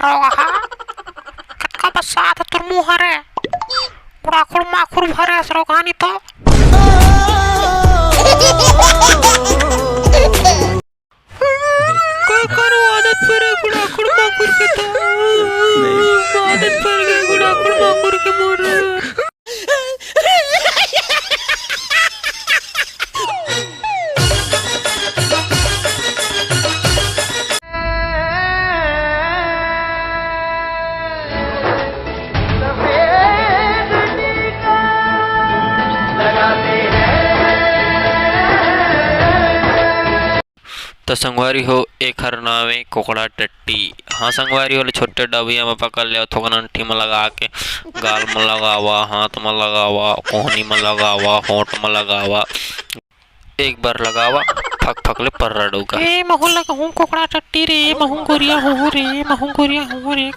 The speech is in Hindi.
रोहा कतका बसात तुर मुँह रे गुड़ाखुड़ माखुड़ भरे रोगानी तो क्या करूं आदत पर है गुड़ाखुड़ माखुड़ के तो आदत पर गए गुड़ाखुड़ माखुड़ के मोर तो संगवारी हो एक हर नावे कोकड़ा टट्टी। हाँ संगवारी वाले छोटे डबिया में पकड़ लिया थोड़ा अंठी में लगा के गाल में लगावा, हाथ में लगावा, कोहनी में लगावा, होंठ में लगावा, एक बार लगावा फक फक ले पर रडूगा ए महू लगा हूँ कोकड़ा टट्टी रे महू गोरिया हो रे महू गोरिया हो रे।